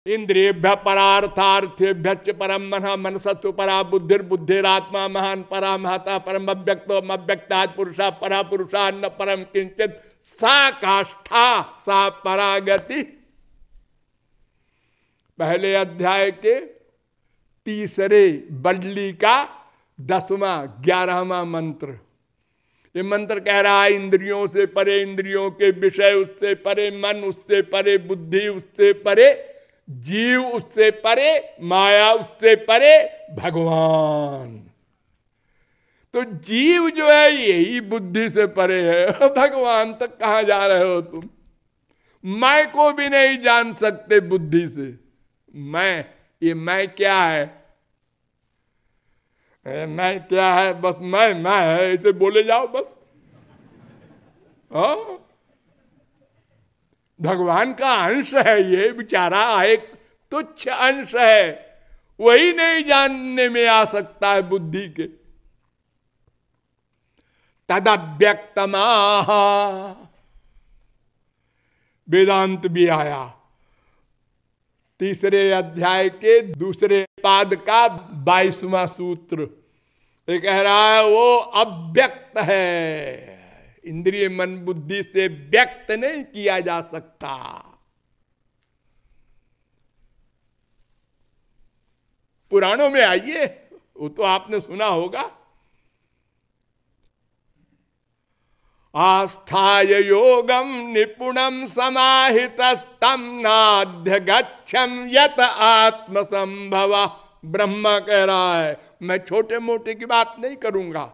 इंद्रियभ्य परार्थार्थेभ्य परम मन मनसत्व परा बुद्धिर्बुद्धिरात्मा महान परा महता परम अव्यक्तो अव्यक्तात् पुरुषा परा पुरुषा न परम किंचित सा काष्ठा सा परागति। पहले अध्याय के तीसरे बल्ली का 10वां 11वां मंत्र। ये मंत्र कह रहा है इंद्रियों से परे, इंद्रियों के विषय उससे परे, मन उससे परे, बुद्धि उससे परे, जीव उससे परे, माया उससे परे, भगवान। तो जीव जो है यही बुद्धि से परे है, भगवान तक कहां जा रहे हो तुम? मैं को भी नहीं जान सकते बुद्धि से। मैं, ये मैं क्या है? मैं क्या है? बस मैं है ऐसे बोले जाओ बस। हाँ, भगवान का अंश है ये बेचारा, एक तुच्छ अंश है, वही नहीं जानने में आ सकता है बुद्धि के। तदव्यक्तमाह, वेदांत भी आया तीसरे अध्याय के दूसरे पाद का 22वां सूत्र। ये कह रहा है वो अव्यक्त है, इंद्रिय मन बुद्धि से व्यक्त नहीं किया जा सकता। पुराणों में आइए, वो तो आपने सुना होगा। आस्थाय योगम निपुणम समाहितस्तम नाध्य गच्छम यत आत्म संभव। ब्रह्मा कह रहा है मैं छोटे मोटे की बात नहीं करूंगा।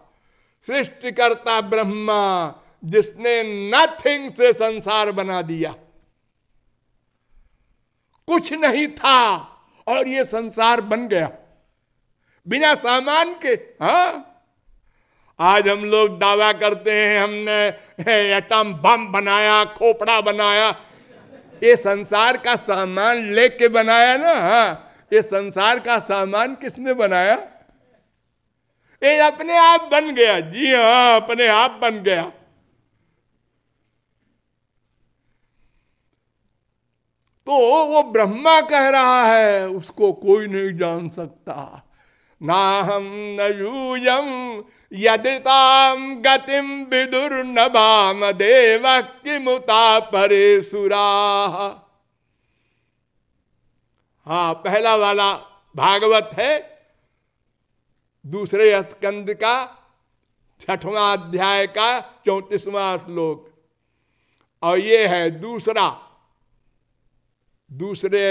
सृष्टिकर्ता ब्रह्मा जिसने नथिंग से संसार बना दिया, कुछ नहीं था और ये संसार बन गया बिना सामान के। हाँ, आज हम लोग दावा करते हैं हमने एटम बम बनाया, खोपड़ा बनाया। ये संसार का सामान लेके बनाया ना। हाँ, ये संसार का सामान किसने बनाया? ये अपने आप बन गया। जी हाँ, अपने आप बन गया। तो वो ब्रह्मा कह रहा है उसको कोई नहीं जान सकता। ना हम न यूयम यदिताम गतिम विदुर्नभाम देव किमुता परे सुरा। हाँ, पहला वाला भागवत है, दूसरे स्कंद का 6वां अध्याय का 34वां श्लोक, और ये है दूसरे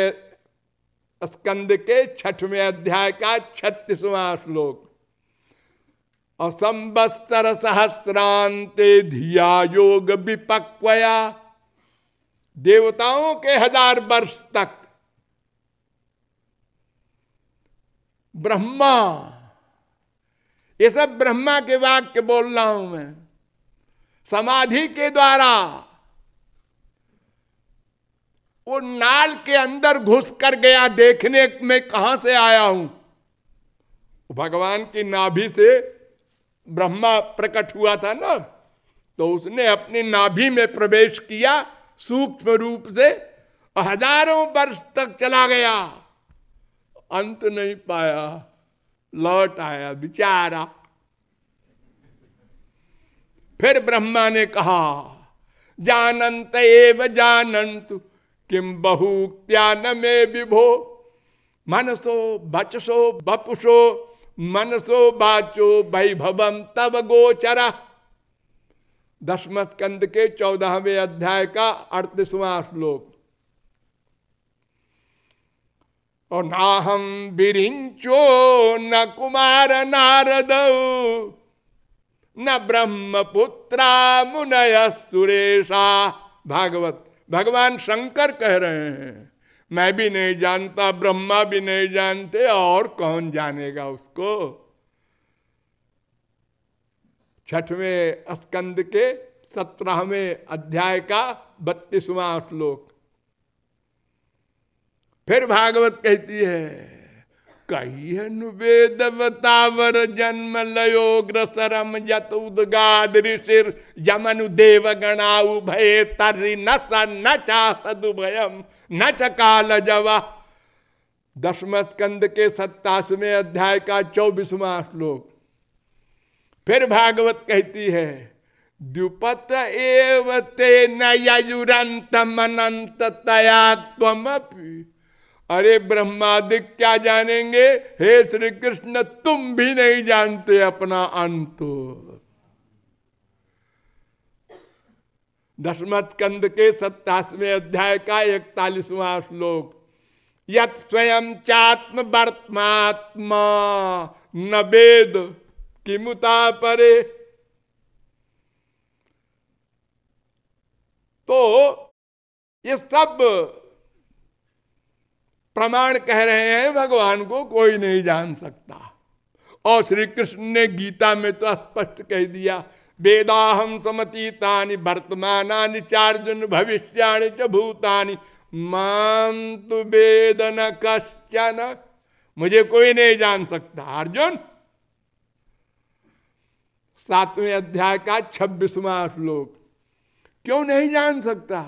स्कंद के 6वें अध्याय का 36वां श्लोक। और संवत्सर सहस्रांते धिया योग विपक्वया, देवताओं के 1000 वर्ष तक ब्रह्मा, ये सब ब्रह्मा के वाक्य बोल रहा हूं मैं, समाधि के द्वारा वो नाल के अंदर घुस कर गया देखने में कहां से आया हूं। भगवान की नाभि से ब्रह्मा प्रकट हुआ था ना, तो उसने अपनी नाभि में प्रवेश किया सूक्ष्म रूप से, और 1000 वर्ष तक चला गया, अंत नहीं पाया, लौट आया बेचारा। फिर ब्रह्मा ने कहा जानन्त एव जानन्तु किम बहुक्त्या न मे विभो, मनसो वचसो वपुषो मनसो वाचो वैभवम तव गोचरा। 10वें स्कंद के 14वें अध्याय का 38वां श्लोक। और ना हम विरिंचो न कुमार नारद न ब्रह्मपुत्रा मुनय सुरेशा। भागवत, भगवान शंकर कह रहे हैं मैं भी नहीं जानता, ब्रह्मा भी नहीं जानते, और कौन जानेगा उसको। 6वें स्कंद के 17वें अध्याय का 32वां श्लोक। फिर भागवत कहती है कहियनु वेदवतावर जन्म लयोग्रसरम यत उदगाद ऋषिर यमनु देव गणाउ भये तर्रि न स न चा सदुभयम न च काल जवा। 10वें स्कंद के 27वें अध्याय का 24वां श्लोक। फिर भागवत कहती है, द्युपत एव ते नयुरंतम अनंत तया त्वमपि। अरे ब्रह्मादिक क्या जानेंगे, हे श्री कृष्ण तुम भी नहीं जानते अपना अंत। 10वें स्कंद के 27वें अध्याय का 41वां श्लोक। यत स्वयं चात्म वर्तमात्मा न वेद किमुता परे। तो ये सब प्रमाण कह रहे हैं भगवान को कोई नहीं जान सकता। और श्री कृष्ण ने गीता में तो स्पष्ट कह दिया, वेदाहम समतीतानि वर्तमानानि चार्जुन भविष्याणि च भूतानि माम तु वेद न कश्चन। मुझे कोई नहीं जान सकता अर्जुन। 7वें अध्याय का 26वां श्लोक। क्यों नहीं जान सकता?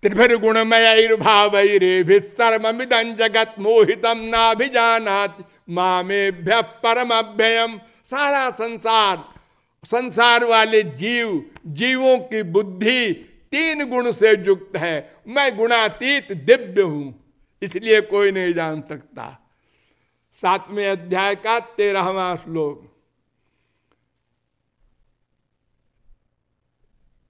त्रिभिर्गुणमयैर्भावैरेभिः सर्वमिदं जगत् मोहितम नाभिजानाति मामेभ्यः परमव्ययम्। सारा संसार वाले जीवों की बुद्धि 3 गुण से युक्त है। मैं गुणातीत दिव्य हूं, इसलिए कोई नहीं जान सकता। 7वें अध्याय का 13वां श्लोक।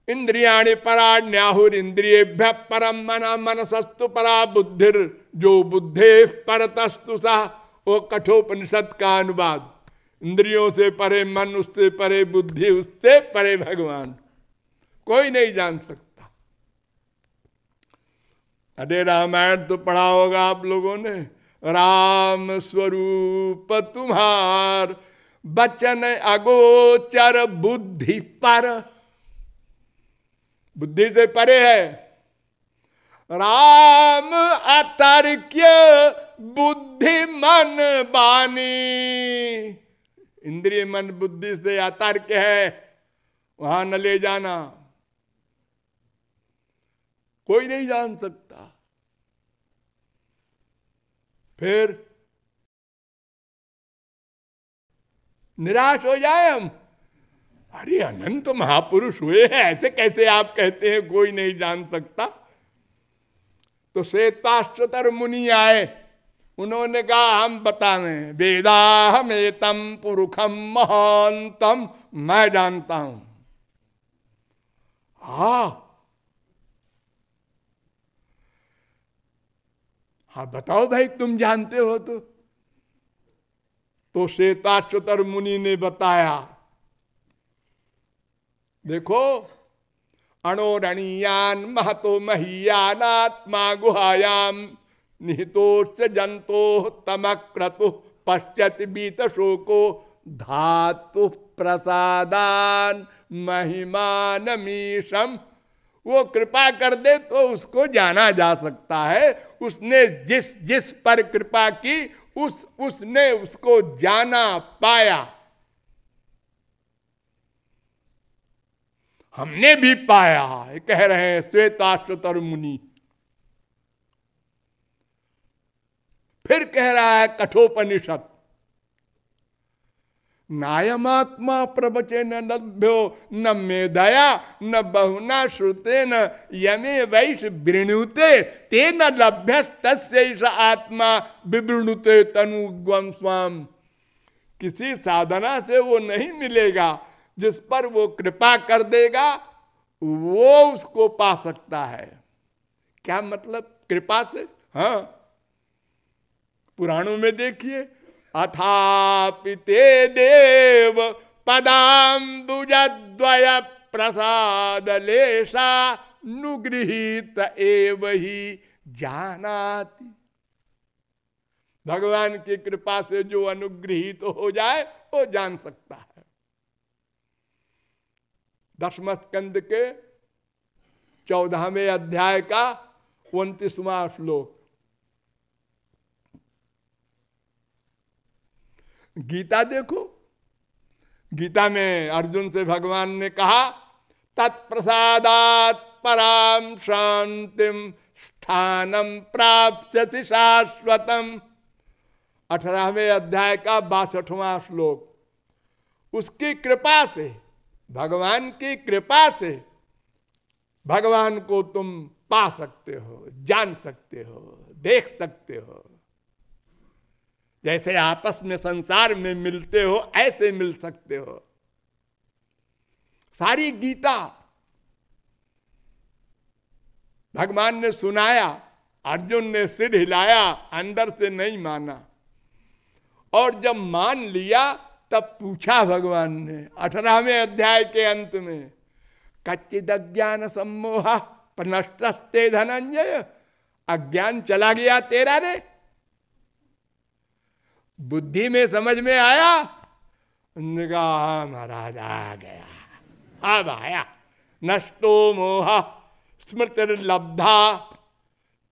इंद्रियाणि पराण्याहुर इंद्रियेभ्य परम मना मनसस्तु परा बुद्धिर जो बुद्धे परतस्तु सा। वो कठोपनिषद का अनुवाद। इंद्रियों से परे मन, उससे परे बुद्धि, उससे परे भगवान, कोई नहीं जान सकता। अरे रामायण तो पढ़ा होगा आप लोगों ने। राम स्वरूप तुम्हार बचन अगोचर बुद्धि पर। बुद्धि से परे है। राम अतर्क्य बुद्धि मन बानी। इंद्रिय मन बुद्धि से अतर्क्य है, वहां न ले जाना, कोई नहीं जान सकता। फिर निराश हो जाए हम, अरे अनंत महापुरुष हुए हैं, ऐसे कैसे आप कहते हैं कोई नहीं जान सकता? तो श्वेताश्वतर मुनि आए, उन्होंने कहा हम बतावें, वेदाहमेतम पुरुषम महांतम, मैं जानता हूं। हाँ बताओ भाई, तुम जानते हो तो श्वेताश्वतर मुनि ने बताया, देखो अणोरणीयान महतो महीयानात्मा गुहायाम निहितोच्च जंतो तमक्रतु पश्यति बीत शोको धातु प्रसादान महिमानमीशम। वो कृपा कर दे तो उसको जाना जा सकता है। उसने जिस पर कृपा की उसने उसको जाना पाया। हमने भी पाया, कह रहे हैं श्वेताश्वतर मुनि। फिर कह रहा है कठोपनिषद, नायमात्मा प्रवचन लभ्यो न मेधया न बहुना श्रुतेन यमे वैश वृणुते तेन लभ्यस्तस्यैष आत्मा विवृणुते तनुग्वं स्वाम। किसी साधना से वो नहीं मिलेगा, जिस पर वो कृपा कर देगा वो उसको पा सकता है। क्या मतलब कृपा से? हाँ, पुराणों में देखिए, अथापि ते देव पदाम्बुजद्वय प्रसाद लेशा नुगृहीत एव ही जानाति। भगवान की कृपा से जो अनुगृहीत हो जाए वो जान सकता है। 10वें स्कंद के 14वें अध्याय का 29वां श्लोक। गीता देखो, गीता में अर्जुन से भगवान ने कहा, तत्प्रसादात् पराम शांतिम स्थानम प्राप्स्यसि शाश्वतम। 18वें अध्याय का 62वां श्लोक। उसकी कृपा से, भगवान की कृपा से भगवान को तुम पा सकते हो, जान सकते हो, देख सकते हो। जैसे आपस में संसार में मिलते हो ऐसे मिल सकते हो। सारी गीता भगवान ने सुनाया, अर्जुन ने सिर हिलाया, अंदर से नहीं माना। और जब मान लिया तब पूछा भगवान ने 18वें अध्याय के अंत में, कच्चिद अज्ञान सम्मोह प्रनष्टस्ते धनंजय, अज्ञान चला गया तेरा रे, बुद्धि में समझ में आया? उन्होंने कहा हाँ महाराज आ गया, अब आया। नष्टो मोह स्मृतिर्लब्धा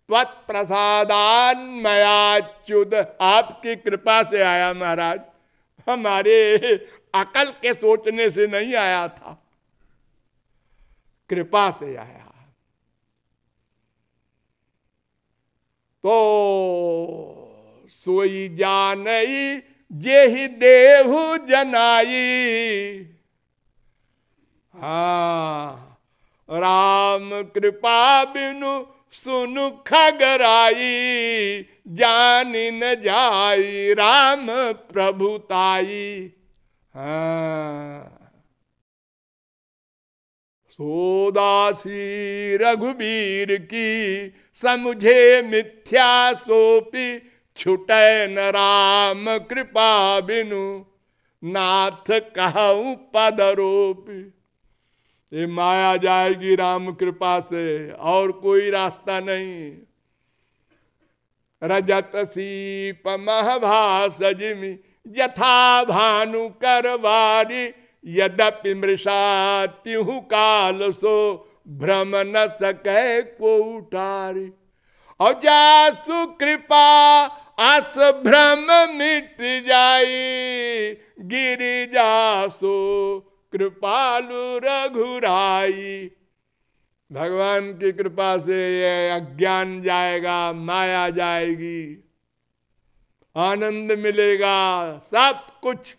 त्वत्प्रसादान मयाच्युत, आपकी कृपा से आया महाराज, हमारे अकल के सोचने से नहीं आया था, कृपा से आया। तो सोई जानई जेहि देहु जनाई, हाँ राम कृपा बिनु सुनु खगराई, जानी न जाई राम प्रभुताई। हाँ सोदासी रघुबीर की समुझे मिथ्या सोपी, छुटे न राम कृपा बिनु नाथ कहूं पदरोपी। ये माया जाएगी राम कृपा से, और कोई रास्ता नहीं। रजत सीप महभासजिमि यथा भानु करवारी, यद्यपि मृषा तिहु काल सो भ्रम न सके को उठारी। और जासु कृपा आस भ्रम मिट जाई, गिरि जासो कृपालु रघुराई। भगवान की कृपा से ये अज्ञान जाएगा, माया जाएगी, आनंद मिलेगा, सब कुछ।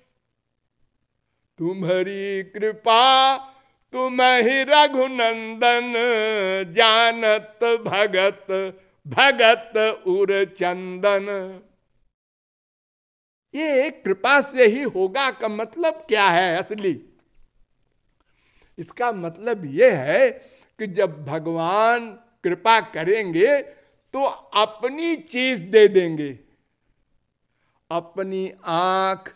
तुम्हारी कृपा तुम ही रघुनंदन, जानत भगत भगत उर चंदन। ये कृपा से ही होगा का मतलब क्या है असली? इसका मतलब यह है कि जब भगवान कृपा करेंगे तो अपनी चीज दे देंगे, अपनी आंख,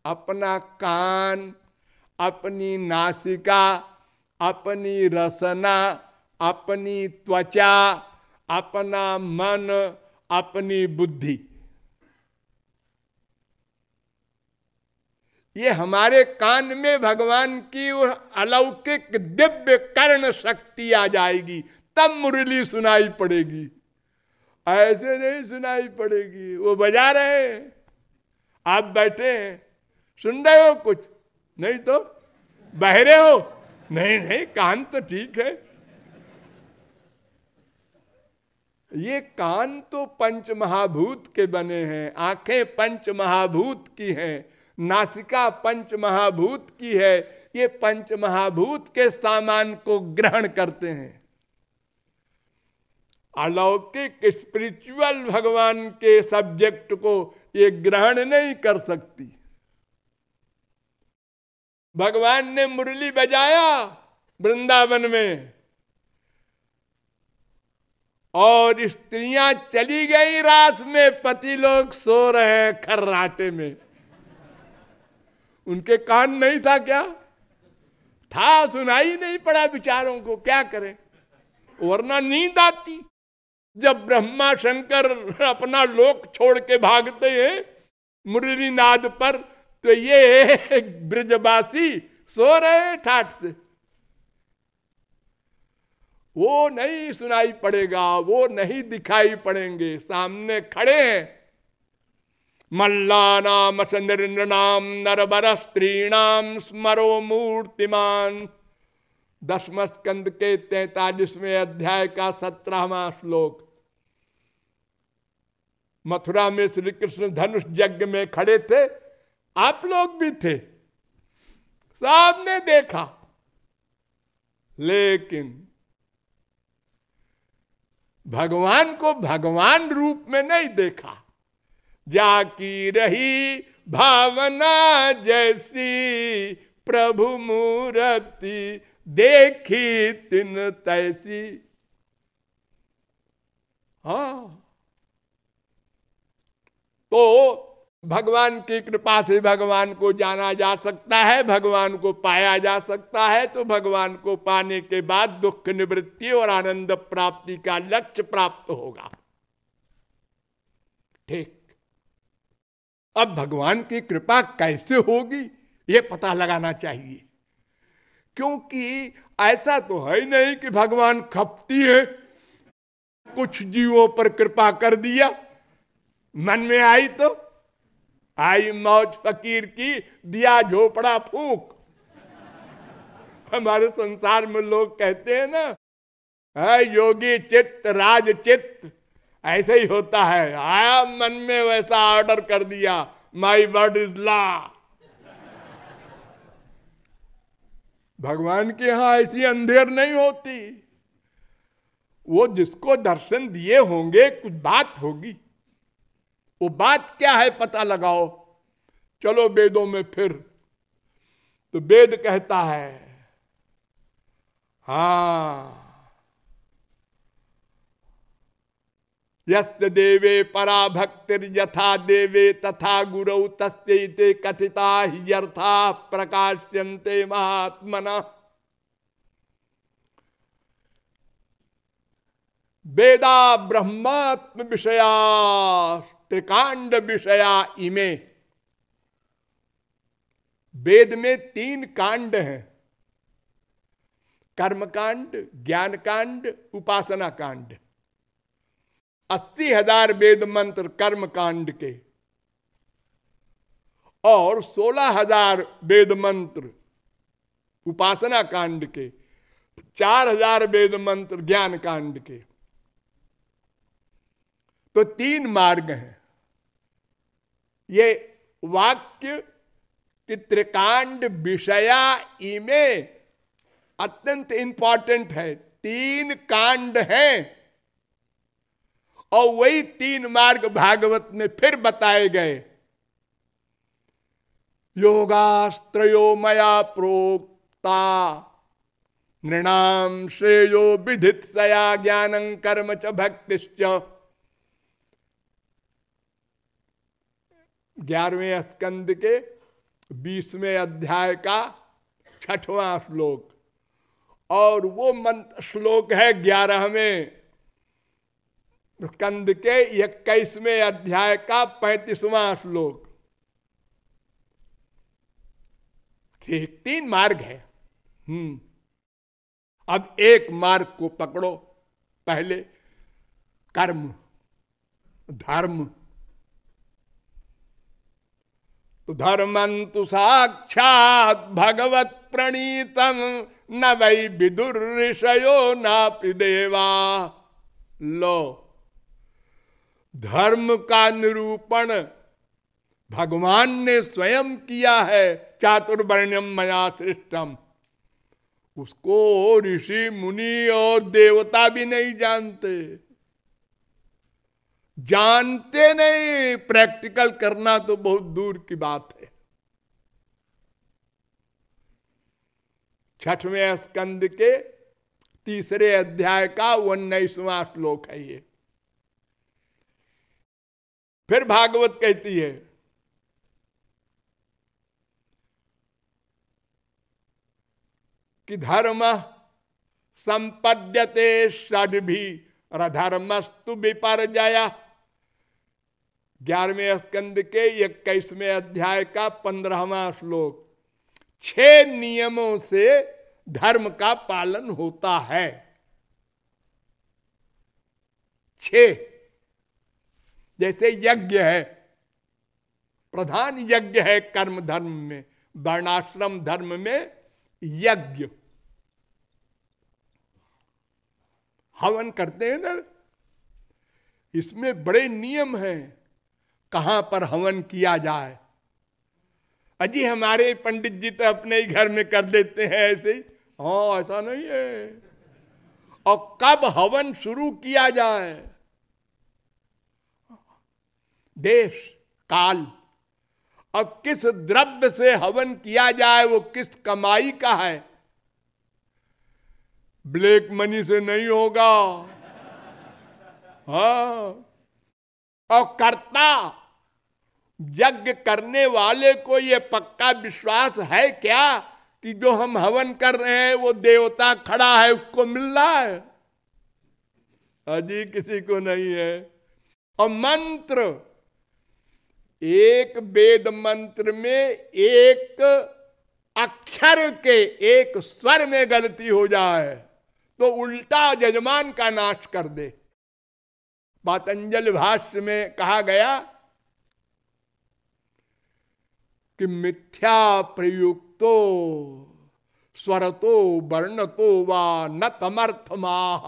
अपना कान, अपनी नासिका, अपनी रसना, अपनी त्वचा, अपना मन, अपनी बुद्धि। ये हमारे कान में भगवान की अलौकिक दिव्य कर्ण शक्ति आ जाएगी, तब मुरली सुनाई पड़ेगी, ऐसे नहीं सुनाई पड़ेगी। वो बजा रहे हैं, आप बैठे हैं, सुन रहे हो कुछ? नहीं तो बहरे हो? नहीं नहीं, कान तो ठीक है। ये कान तो पंच महाभूत के बने हैं, आंखें पंच महाभूत की हैं, नासिका पंच महाभूत की है। ये पंच महाभूत के सामान को ग्रहण करते हैं। अलौकिक स्पिरिचुअल भगवान के सब्जेक्ट को ये ग्रहण नहीं कर सकती। भगवान ने मुरली बजाया वृंदावन में, और स्त्रियां चली गई रात में, पति लोग सो रहे हैं खर्राटे में। उनके कान नहीं था क्या? था, सुनाई नहीं पड़ा बिचारों को, क्या करें, वरना नींद आती। जब ब्रह्मा शंकर अपना लोक छोड़ के भागते हैं मुरली नाद पर, तो ये ब्रजवासी सो रहे ठाठ से। वो नहीं सुनाई पड़ेगा, वो नहीं दिखाई पड़ेंगे, सामने खड़े हैं। मल्लानाम संदृणाम नरबर स्त्रीणाम स्मरो मूर्तिमान, 10वें स्कंद के 43वें अध्याय का 17वां श्लोक। मथुरा में श्री कृष्ण धनुष यज्ञ में खड़े थे, आप लोग भी थे, सबने देखा, लेकिन भगवान को भगवान रूप में नहीं देखा। जाकी रही भावना जैसी, प्रभु मूर्ति देखी तिन तैसी। हाँ, तो भगवान की कृपा से भगवान को जाना जा सकता है, भगवान को पाया जा सकता है। तो भगवान को पाने के बाद दुख निवृत्ति और आनंद प्राप्ति का लक्ष्य प्राप्त होगा। ठीक, अब भगवान की कृपा कैसे होगी ये पता लगाना चाहिए, क्योंकि ऐसा तो है नहीं कि भगवान खपती है, कुछ जीवों पर कृपा कर दिया, मन में आई तो आई मौज फकीर की, दिया झोपड़ा फूक। हमारे संसार में लोग कहते हैं ना, है योगी चित्त राज चित्त, ऐसे ही होता है। आया मन में वैसा ऑर्डर कर दिया, माई वर्ड इज लॉ। भगवान के यहां ऐसी अंधेर नहीं होती। वो जिसको दर्शन दिए होंगे कुछ बात होगी, वो बात क्या है पता लगाओ। चलो वेदों में फिर, तो वेद कहता है, हाँ, यस्य देवे परा भक्तिर यथा देवे तथा गुरौ तस्यैते कथिता ह्यर्था प्रकाश्यन्ते महात्मना। वेदा ब्रह्मात्म विषया त्रिकांड विषया इमे। वेद में 3 कांड हैं, कर्म कांड, ज्ञान कांड, उपासना कांड। 80,000 वेद मंत्र कर्म कांड के और 16,000 वेद मंत्र उपासना कांड के, 4,000 वेद मंत्र ज्ञान कांड के। तो 3 मार्ग हैं। ये वाक्य कि त्रिकांड विषया इमे अत्यंत इंपॉर्टेंट है। 3 कांड हैं और वही 3 मार्ग भागवत में फिर बताए गए। योगास्त्रयो मया प्रोक्ता नृणाम श्रेयो विधित्सया ज्ञानं कर्म च भक्तिश्च। 11वें स्कंद के 20वें अध्याय का 6वां श्लोक, और वो मंत्र श्लोक है 11वें स्कंद के 21वें अध्याय का 35वां श्लोक। ठीक, 3 मार्ग है। अब एक मार्ग को पकड़ो। पहले कर्म धर्म, तो धर्मंतु साक्षात भगवत प्रणीतम न वै विदुर ऋषयो नापि देवा। लो, धर्म का निरूपण भगवान ने स्वयं किया है। चातुर्वर्ण्यम मया सृष्टम, उसको ऋषि मुनि और देवता भी नहीं जानते, जानते नहीं, प्रैक्टिकल करना तो बहुत दूर की बात है। 6वें स्कंद के 3रे अध्याय का 19वां श्लोक है ये। फिर भागवत कहती है कि धर्म संपद्यते षड्भी धर्मस्तु विपर्जया। 11वें स्कंद के 21वें अध्याय का 15वां श्लोक। 6 नियमों से धर्म का पालन होता है। 6, जैसे यज्ञ है, प्रधान यज्ञ है कर्म धर्म में, वर्णाश्रम धर्म में यज्ञ, हवन करते हैं ना, इसमें बड़े नियम हैं कहां पर हवन किया जाए। अजी हमारे पंडित जी तो अपने ही घर में कर देते हैं ऐसे ही। हाँ, ऐसा नहीं है। और कब हवन शुरू किया जाए, देश काल, और किस द्रव्य से हवन किया जाए, वो किस कमाई का है। ब्लैक मनी से नहीं होगा। हाँ, और कर्ता यज्ञ करने वाले को ये पक्का विश्वास है क्या कि जो हम हवन कर रहे हैं वो देवता खड़ा है, उसको मिल रहा है? अजी किसी को नहीं है। और मंत्र, एक वेद मंत्र में एक अक्षर के, एक स्वर में गलती हो जाए तो उल्टा यजमान का नाश कर दे। पातंजलि भाष्य में कहा गया कि मिथ्या प्रयुक्तो स्वरतो वर्णतो वा न तमर्थमाह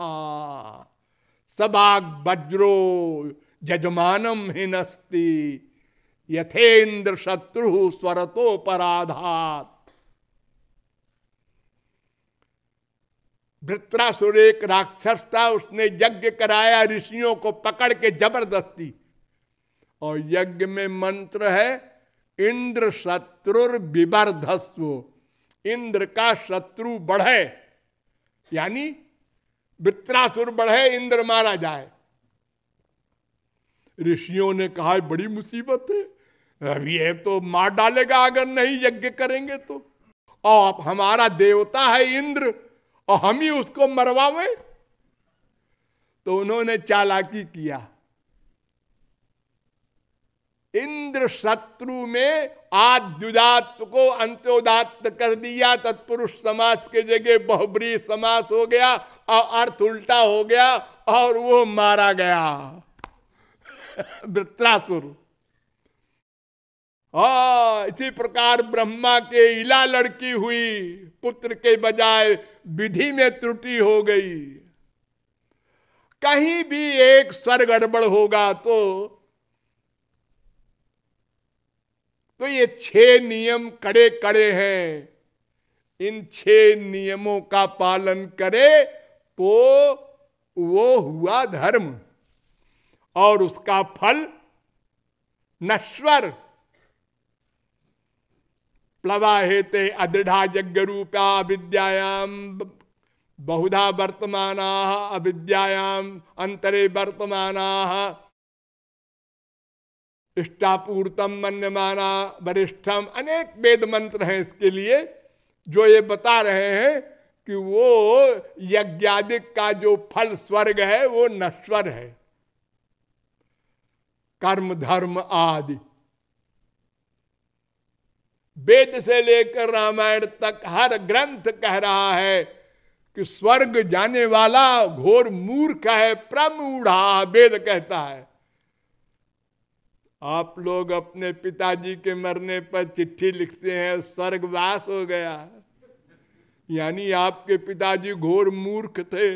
सबाग वज्रो यजमानम हिनस्ति यथेन्द्र शत्रु स्वरतो पराधात। वृत्रासुर एक राक्षस था, उसने यज्ञ कराया ऋषियों को पकड़ के जबरदस्ती, और यज्ञ में मंत्र है इंद्र शत्रुर विवर्धस्व, इंद्र का शत्रु बढ़े, यानी वृत्रासुर बढ़े, इंद्र मारा जाए। ऋषियों ने कहा बड़ी मुसीबत है, अभी ये तो मार डालेगा अगर नहीं यज्ञ करेंगे तो, और हमारा देवता है इंद्र और हम ही उसको मरवावे। तो उन्होंने चालाकी किया, इंद्र शत्रु में आद्युदात्त को अंत्योदात्त कर दिया, तत्पुरुष समास के जगह बहुब्रीहि समास हो गया और अर्थ उल्टा हो गया और वो मारा गया वृत्रासुर। इसी प्रकार ब्रह्मा के इला लड़की हुई, पुत्र के बजाय विधि में त्रुटि हो गई। कहीं भी एक स्वर गड़बड़ होगा तो ये 6 नियम कड़े कड़े हैं। इन 6 नियमों का पालन करे तो वो हुआ धर्म, और उसका फल नश्वर। प्लवाहेते अदृढ़ा यज्ञ रूपा अविद्यायाम बहुधा वर्तमाना अविद्यायाम अंतरे वर्तमाना इष्टापूर्तम मन्यमाना वरिष्ठम। अनेक वेद मंत्र हैं इसके लिए जो ये बता रहे हैं कि वो यज्ञादिक का जो फल स्वर्ग है वो नश्वर है। कर्म धर्म आदि वेद से लेकर रामायण तक हर ग्रंथ कह रहा है कि स्वर्ग जाने वाला घोर मूर्ख है, प्रमूढ़ा वेद कहता है। आप लोग अपने पिताजी के मरने पर चिट्ठी लिखते हैं स्वर्गवास हो गया, यानी आपके पिताजी घोर मूर्ख थे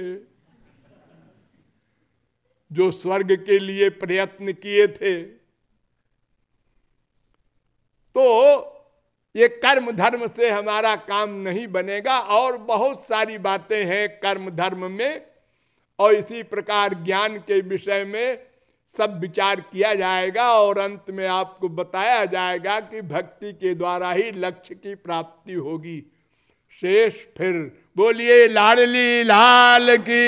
जो स्वर्ग के लिए प्रयत्न किए थे। तो ये कर्म धर्म से हमारा काम नहीं बनेगा, और बहुत सारी बातें हैं कर्म धर्म में, और इसी प्रकार ज्ञान के विषय में सब विचार किया जाएगा, और अंत में आपको बताया जाएगा कि भक्ति के द्वारा ही लक्ष्य की प्राप्ति होगी। शेष फिर बोलिए लाडली लाल की।